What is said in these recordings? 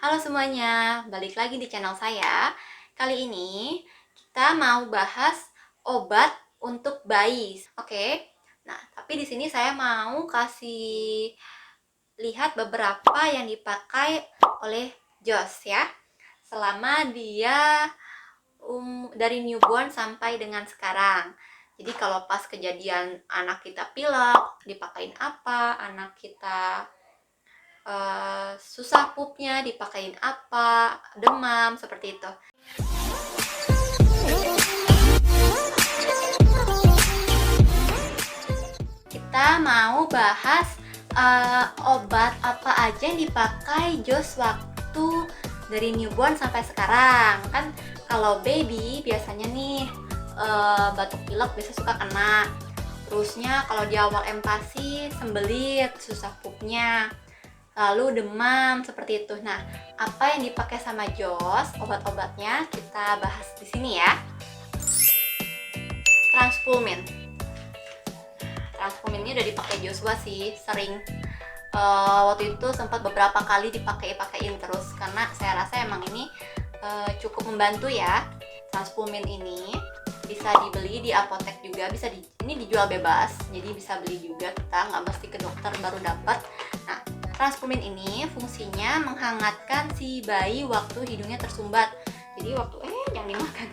Halo semuanya, balik lagi di channel saya. Kali ini kita mau bahas obat untuk bayi. Oke. Nah, tapi di sini saya mau kasih lihat beberapa yang dipakai oleh Josh ya. Selama dia dari newborn sampai dengan sekarang. Jadi kalau pas kejadian anak kita pilek, dipakein apa, anak kita susah pupnya dipakein apa, demam, seperti itu. Kita mau bahas obat apa aja yang dipakai Josh waktu dari newborn sampai sekarang. Kan kalau baby biasanya nih batuk pilek biasa suka kena. Terusnya kalau di awal empasi sembelit, susah pupnya, lalu demam, seperti itu. Nah, apa yang dipakai sama Josh, obat-obatnya kita bahas di sini ya. Transfulmin. Transfulmin ini udah dipakai Joshua sih, sering. Waktu itu sempat beberapa kali dipakein terus karena saya rasa emang ini cukup membantu ya. Transfulmin ini bisa dibeli di apotek juga, ini dijual bebas, jadi bisa beli juga, kita nggak mesti ke dokter baru dapat. Nah, transfulmin ini fungsinya menghangatkan si bayi waktu hidungnya tersumbat. Jadi waktu jangan dimakan.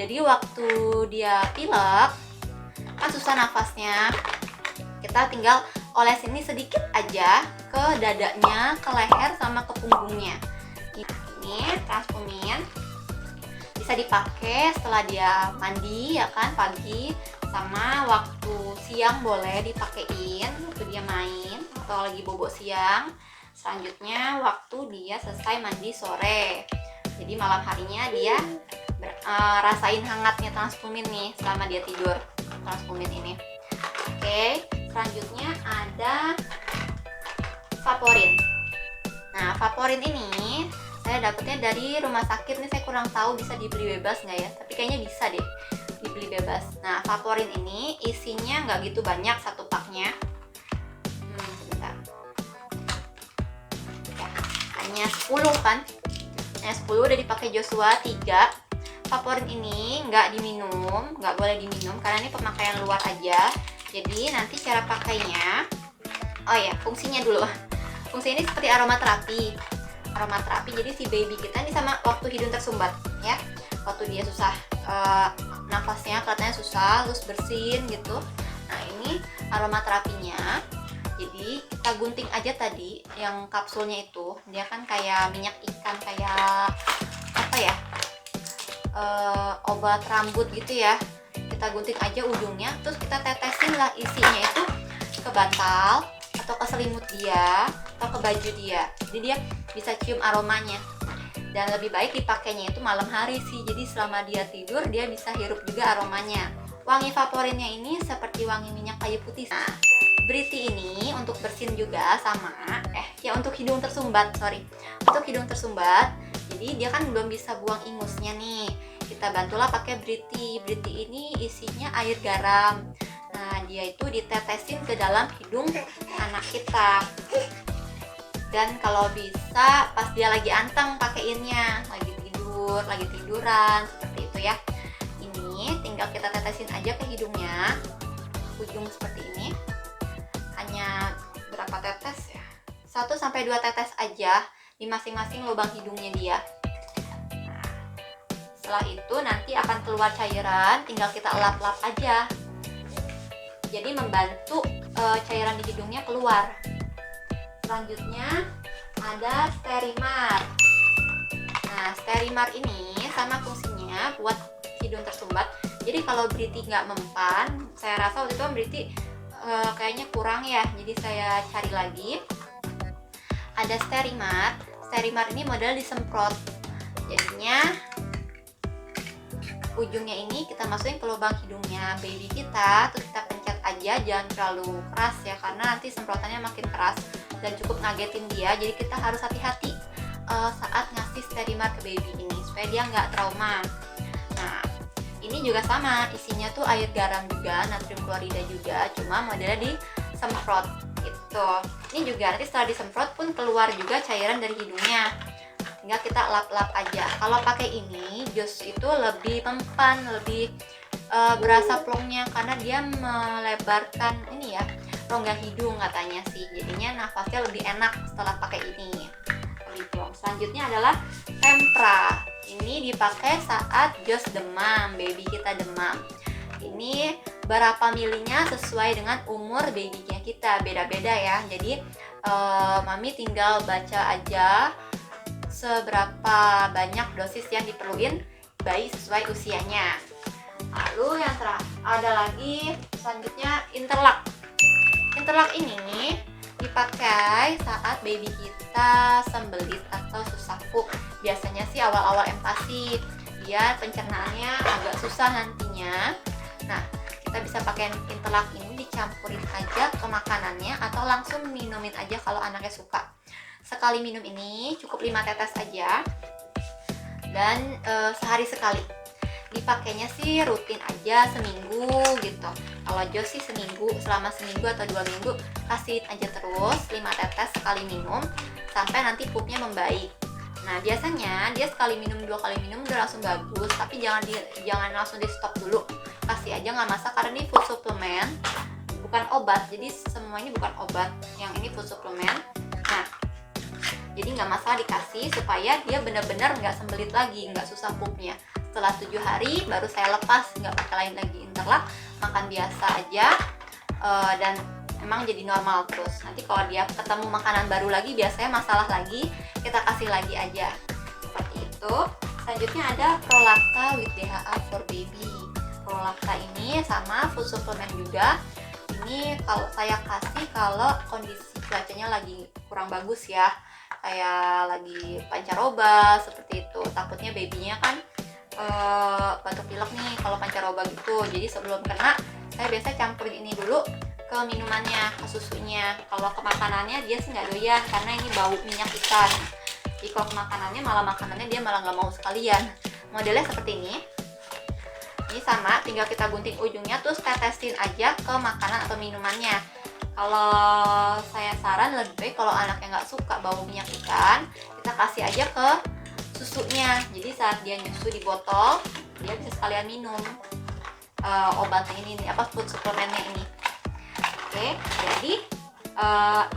Jadi waktu dia pilek kan susah nafasnya, kita tinggal oles ini sedikit aja ke dadanya, ke leher sama ke punggungnya. Ini transfulmin bisa dipakai setelah dia mandi ya kan, pagi, sama waktu siang boleh dipakein waktu dia main atau lagi bobo siang. Selanjutnya waktu dia selesai mandi sore. Jadi malam harinya dia rasain hangatnya transfulmin nih selama dia tidur, transfulmin ini. Oke, selanjutnya ada Vaporin. Nah, Vaporin ini saya dapetnya dari rumah sakit nih, saya kurang tahu bisa dibeli bebas nggak ya, tapi kayaknya bisa deh dibeli bebas. Nah, Vaporin ini isinya nggak gitu banyak satu paknya. Sebentar ya, hanya 10 kan, hanya 10 udah dipakai Joshua 3. Vaporin ini nggak diminum, nggak boleh diminum karena ini pemakaian luar aja. Jadi nanti cara pakainya, oh ya, fungsinya dulu. Fungsinya ini seperti aromaterapi. Jadi si baby kita ini sama waktu hidung tersumbat ya, waktu dia susah nafasnya, kelihatannya susah, terus bersin gitu. Nah, ini aromaterapinya. Jadi kita gunting aja tadi yang kapsulnya itu, dia kan kayak minyak ikan, kayak apa ya, obat rambut gitu ya. Kita gunting aja ujungnya, terus kita tetesin lah isinya itu ke bantal atau ke selimut dia atau ke baju dia, jadi dia bisa cium aromanya. Dan lebih baik dipakainya itu malam hari sih, jadi selama dia tidur dia bisa hirup juga aromanya. Wangi Vaporinnya ini seperti wangi minyak kayu putih. Nah, Briti ini untuk bersin juga sama, untuk hidung tersumbat, untuk hidung tersumbat. Jadi dia kan belum bisa buang ingusnya nih, kita bantulah pakai Briti. Briti ini isinya air garam. Nah, dia itu ditetesin ke dalam hidung anak kita. Dan kalau bisa pas dia lagi anteng pakeinnya, lagi tiduran, seperti itu ya. Ini tinggal kita tetesin aja ke hidungnya, ujung seperti ini. Hanya berapa tetes ya? 1-2 tetes aja di masing-masing lubang hidungnya dia. Nah, setelah itu nanti akan keluar cairan, tinggal kita elap-elap aja. Jadi membantu cairan di hidungnya keluar. Selanjutnya ada Sterimar. Nah, Sterimar ini sama fungsinya buat hidung tersumbat. Jadi kalau Briti nggak mempan, saya rasa waktu itu Briti kayaknya kurang ya, jadi saya cari lagi. Ada Sterimar. Sterimar ini model disemprot. Jadinya ujungnya ini kita masukin ke lubang hidungnya baby kita, terus kita pencet aja, jangan terlalu keras ya karena nanti semprotannya makin keras dan cukup ngagetin dia. Jadi kita harus hati-hati saat ngasih Sterimar ke baby ini supaya dia nggak trauma. Nah, ini juga sama, isinya tuh air garam juga, natrium klorida juga, cuma modelnya disemprot gitu. Ini juga nanti setelah disemprot pun keluar juga cairan dari hidungnya. tinggal kita lap-lap aja. Kalau pakai ini jus itu lebih mempan, lebih berasa plongnya karena dia melebarkan ini ya, rongga hidung katanya sih, jadinya nafasnya lebih enak setelah pakai ini. Lebih plong. Selanjutnya adalah tempra. Ini dipakai saat jos demam, baby kita demam. Ini berapa milinya sesuai dengan umur babynya kita, beda-beda ya. Jadi mami tinggal baca aja seberapa banyak dosis yang diperluin bayi sesuai usianya. Lalu yang terakhir ada lagi selanjutnya interlak. Interlak ini dipakai saat baby kita sembelit atau susah pup. Biasanya sih awal-awal empasi, biar pencernaannya agak susah nantinya. Nah, kita bisa pakai interlak ini dicampurin aja ke makanannya atau langsung minumin aja kalau anaknya suka. Sekali minum ini cukup 5 tetes aja dan sehari sekali. Dipakainya sih rutin aja seminggu gitu. Kalau jos sih seminggu, selama seminggu atau 2 minggu kasih aja terus 5 tetes sekali minum sampai nanti pupnya membaik. Nah biasanya dia sekali minum 2 kali minum udah langsung bagus, tapi jangan langsung di stop dulu. Kasih aja nggak masalah karena ini food suplemen, bukan obat. Jadi semua ini bukan obat, yang ini food suplemen. Nah jadi nggak masalah dikasih supaya dia benar-benar nggak sembelit lagi, nggak susah pupnya. Setelah 7 hari baru saya lepas, nggak pakai lain lagi interlak, makan biasa aja dan emang jadi normal terus. Nanti kalau dia ketemu makanan baru lagi biasanya masalah lagi, kita kasih lagi aja seperti itu. Selanjutnya ada Prolacta with DHA for baby. Prolacta ini sama food supplement juga. Ini kalau saya kasih kalau kondisi cuacanya lagi kurang bagus ya, kayak lagi pancaroba seperti itu. Takutnya babynya kan batuk pilek nih kalau pancaroba gitu. Jadi sebelum kena saya biasa campurin ini dulu ke minumannya, ke susunya. Kalau ke makanannya dia sih nggak doyan karena ini bau minyak ikan. Jadi kalau ke makanannya dia malah nggak mau sekalian. Modelnya seperti ini. Ini sama, tinggal kita gunting ujungnya terus tetesin aja ke makanan atau minumannya. Kalau saya saran lebih baik kalau anaknya nggak suka bau minyak ikan, kita kasih aja ke susunya. Jadi saat dia nyusu di botol, dia bisa sekalian minum obatnya ini, food suplemennya ini. Oke, jadi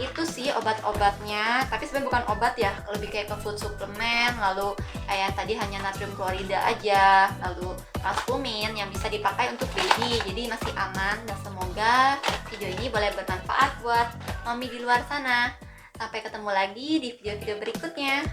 itu sih obat-obatnya. Tapi sebenarnya bukan obat ya, lebih kayak ke food suplemen. Lalu kayak tadi hanya natrium klorida aja, lalu transfumin yang bisa dipakai untuk baby. Jadi masih aman dan semoga video ini boleh bermanfaat buat mami di luar sana. Sampai ketemu lagi di video-video berikutnya.